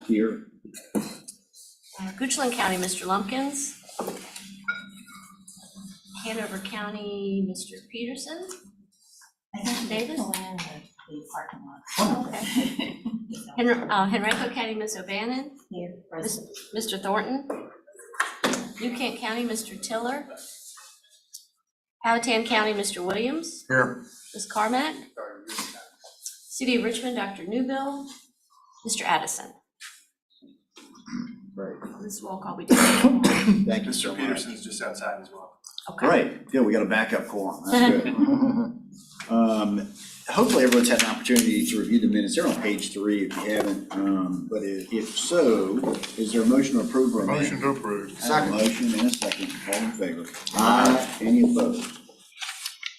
Here. Goochland County, Mr. Lumpkins. Hanover County, Mr. Peterson. Davis. Oh, okay. Henrico County, Ms. O'Bannon. Here. Mr. Thornton. New Kent County, Mr. Tiller. Powhatan County, Mr. Williams. Here. Ms. Carmack. City of Richmond, Dr. Newbill. Mr. Addison. Right. This roll call we do. Thank you so Mr. much. Peterson's just outside as well. Okay. Great, good, we got a backup quorum, that's good. Hopefully everyone's had an opportunity to review the minutes, they're on page 3 if you haven't, but if so, is there a motion to approve or amend? Motion to approve. I have a motion and a second, all in favor? Aye. Any opposed?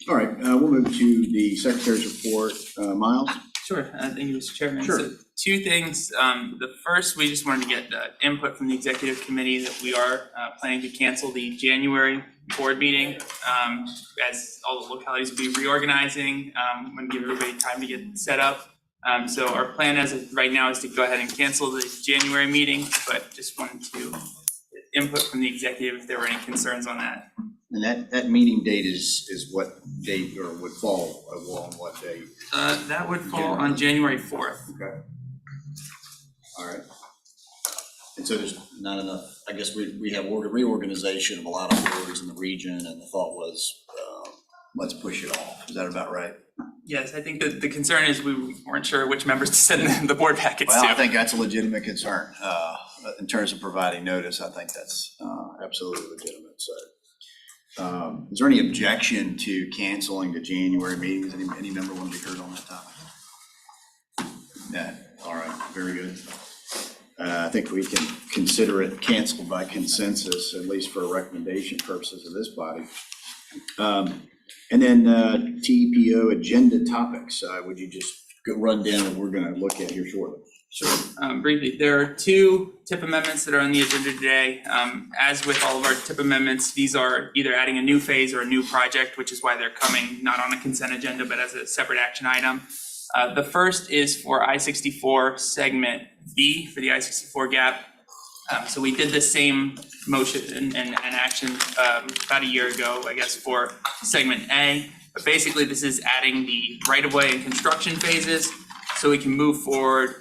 All right, we'll move to the secretary's report. Miles? Sure, thank you, Mr. Chairman. Sure. So 2 things. The first, we just wanted to get input from the executive committee that we are planning to cancel the January board meeting as all the localities will be reorganizing. I'm going to give everybody time to get set up. So our plan as of right now is to go ahead and cancel the January meeting, but just wanted to get input from the executive if there were any concerns on that. And that meeting date is what date, or would fall along what date? That would fall on January 4th. Okay. All right. And so there's not enough, I guess we have reorganization of a lot of boards in the region, and the thought was, let's push it off. Is that about right? Yes, I think that the concern is we weren't sure which members to send the board packets to. Well, I think that's a legitimate concern. In terms of providing notice, I think that's absolutely legitimate, so. Is there any objection to canceling the January meetings? Any member want to be heard on that topic? Yeah, all right, very good. I think we can consider it canceled by consensus, at least for recommendation purposes of this body. And then TPO agenda topics, would you just run down what we're going to look at here shortly? Sure. Briefly, there are 2 TIP amendments that are on the agenda today. As with all of our TIP amendments, these are either adding a new phase or a new project, which is why they're coming not on a consent agenda, but as a separate action item. The first is for I-64 segment B, for the I-64 gap. So we did the same motion and action about a year ago, I guess, for segment A. But basically, this is adding the right-of-way and construction phases so we can move forward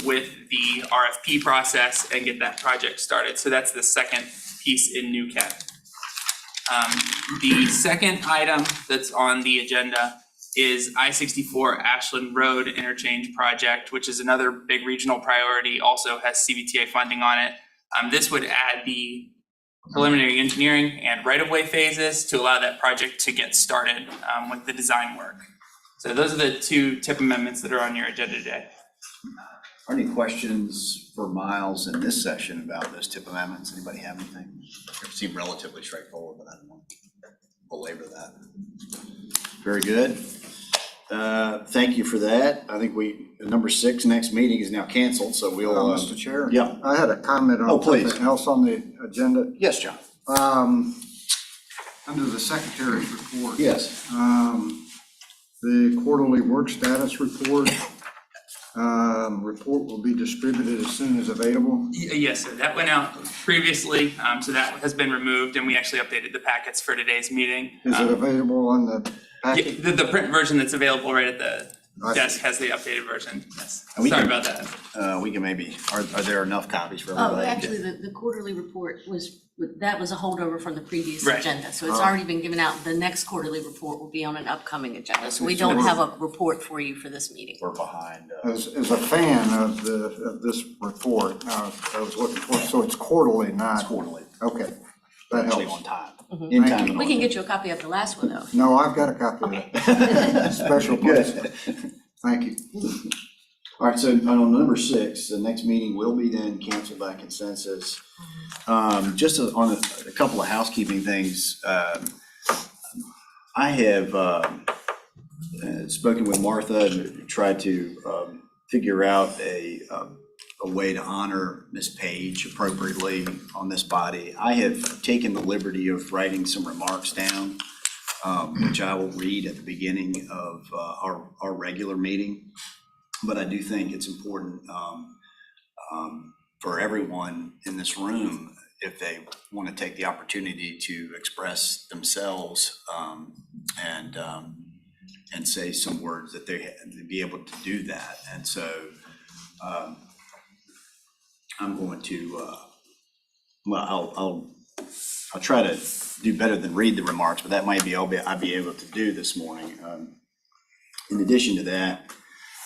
with the RFP process and get that project started. So that's the second piece in New Kent. The second item that's on the agenda is I-64 Ashland Road Interchange Project, which is another big regional priority, also has CVTA funding on it. This would add the preliminary engineering and right-of-way phases to allow that project to get started with the design work. So those are the 2 TIP amendments that are on your agenda today. Are any questions for Miles in this session about those TIP amendments? Anybody have anything? It seemed relatively straightforward, but I don't want to belabor that. Very good. Thank you for that. I think number 6, next meeting is now canceled, so we'll. Mr. Chair? Yeah. I had a comment on something else on the agenda. Yes, John. Under the Secretary's report. Yes. The quarterly work status report. Report will be distributed as soon as available. Yes, sir. That went out previously, so that has been removed, and we actually updated the packets for today's meeting. Is it available on the packet? Yeah, the print version that's available right at the desk has the updated version. Yes. Sorry about that. We can maybe, are there enough copies for everybody? Oh, actually, the quarterly report was a holdover from the previous Right. agenda. So it's already been given out. The next quarterly report will be on an upcoming agenda. So we don't have a report for you for this meeting. We're behind. As a fan of this report, I was looking for it, so it's quarterly, not. It's quarterly. Okay, that Actually helps. on time. Mhm. In Thank time. you. and We on can time. get you a copy of the last one, though. No, I've got a copy of that. Special place. Good. Thank you. All right, so on number 6, the next meeting will be then canceled by consensus. Just on a couple of housekeeping things, I have spoken with Martha and tried to figure out a way to honor Ms. Page appropriately on this body. I have taken the liberty of writing some remarks down, which I will read at the beginning of our regular meeting. But I do think it's important for everyone in this room, if they want to take the opportunity to express themselves and say some words, that they be able to do that. And so I'm going to, I'll try to do better than read the remarks, but that might be I'll be able to do this morning. In addition to that,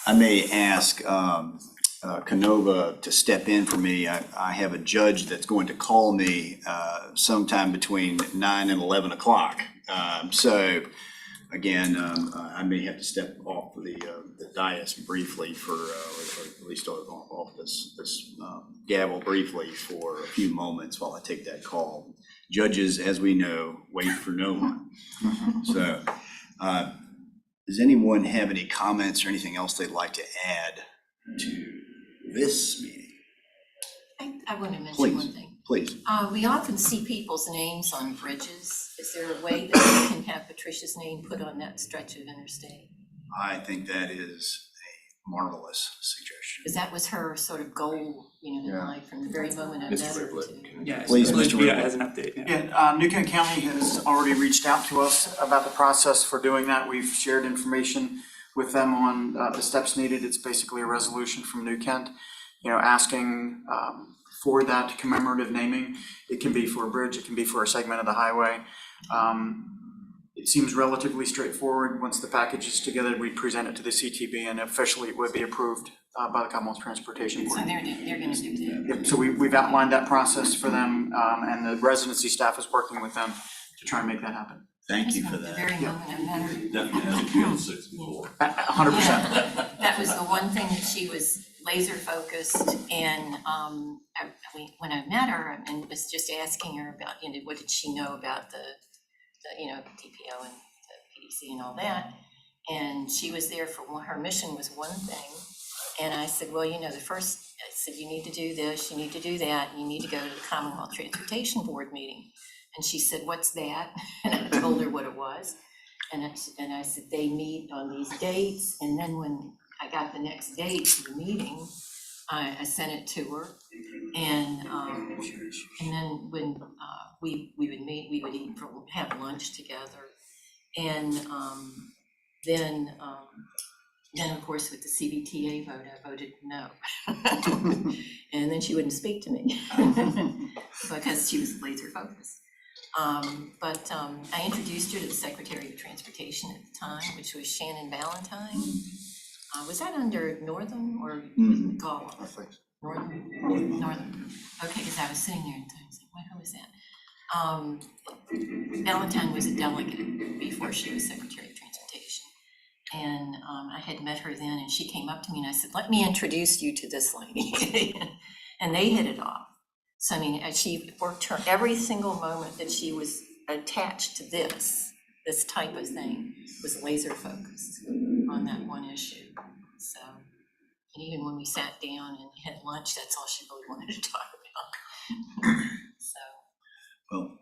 I may ask Canova to step in for me. I have a judge that's going to call me sometime between 9 and 11 o'clock. So again, I may have to step off the dais briefly for, or at least off this gavel briefly for a few moments while I take that call. Judges, as we know, wait for no one. So does anyone have any comments or anything else they'd like to add to this meeting? I want to mention Please. one thing. Please. We often see people's names on bridges. Is there a way that we can have Patricia's name put on that stretch of interstate? I think that is a marvelous suggestion. Because that was her sort of goal, in life from the very moment I met her. Yeah, Please, Mr. Mr. Ripley Ripley. has an update. Yeah. Yeah, New Kent County has already reached out to us about the process for doing that. We've shared information with them on the steps needed. It's basically a resolution from New Kent, asking for that commemorative naming. It can be for a bridge, it can be for a segment of the highway. It seems relatively straightforward. Once the package is together, we present it to the CTB and officially it would be approved by the Commonwealth Transportation Board. So they're going to do that. Yep, so we've outlined that process for them, and the residency staff is working with them to try and make that happen. Thank you for The that. very moment I met her. Definitely has to be on 64. 100%. That was the one thing that she was laser focused, and when I met her and was just asking her about, what did she know about the TPO and the PDC and all that, and she was there for her mission was one thing, and I said, well, I said you need to do this, you need to do that, and you need to go to the Commonwealth Transportation Board meeting. And she said, what's that? And I told her what it was. And I said, they meet on these dates. And then when I got the next date for the meeting, I sent it to her. And then when we would meet, we would have lunch together. And then of course with the CBTA vote, I voted no. And then she wouldn't speak to me because she was laser focused. But I introduced her to the Secretary of Transportation at the time, which was Shannon Valentine. Was that under Northam or Gallup? I think so. Northam. Okay, because I was sitting there and I was like, who was that? Valentine was a delegate before she was Secretary of Transportation. And I had met her then, and she came up to me and I said, let me introduce you to this lady. And they hit it off. So she worked her every single moment that she was attached to this type of thing was laser focused on that one issue. So, and even when we sat down and had lunch, that's all she really wanted to talk about. So. Well,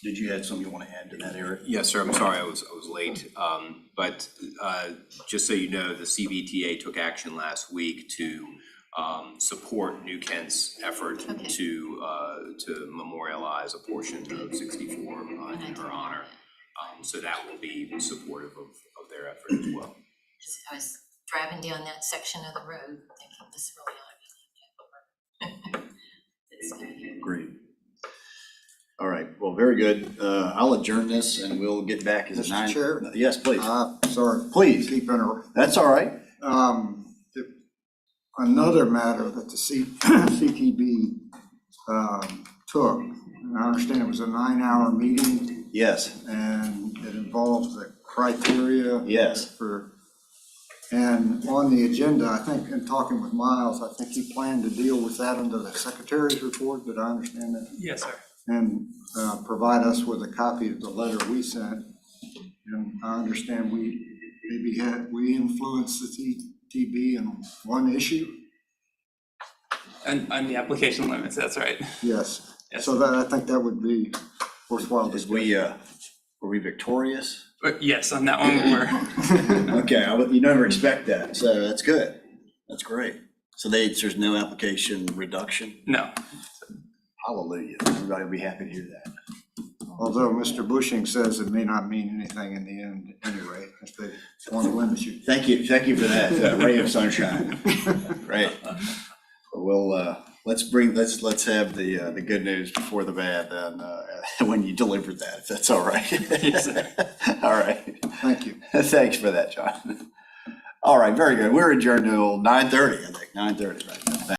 did you have something you want to add to that, Eric? Yes, sir. I'm sorry I was late. But just so you know, the CBTA took action last week to support New Kent's effort to memorialize a portion of 64 in her honor. So that will be supportive of their effort as well. I was driving down that section of the road thinking this really ought to be Great. All right, well, very good. I'll adjourn this and we'll get back. Is it Mr. 9? Chair? Yes, please. Sorry. Please. Keep interrupting. That's all right. Another matter that the CTB took, and I understand it was a 9-hour meeting, Yes, and it involves the criteria. Yes. And on the agenda, I think, in talking with Miles, I think he planned to deal with that under the secretary's report. Did I understand that? Yes, sir. And provide us with a copy of the letter we sent. And I understand we influenced the TB in one issue. And on the application limits, that's right. Yes. Yes. So that, I think that would be worthwhile. Did were we victorious? But yes, on that one, we're Okay, you never expect that, so that's good. That's great. So there's no application reduction? No, Hallelujah. Everybody will be happy to hear that. Although Mr. Bushing says it may not mean anything in the end anyway, if they want to limit you. Thank you for that ray of sunshine. Great. We'll, let's have the good news before the bad then, when you deliver that, if that's all right. Yes, sir. All right. Thank you. Thanks for that, John. All right, very good. We're adjourned till 9:30, I think, 9:30 right now.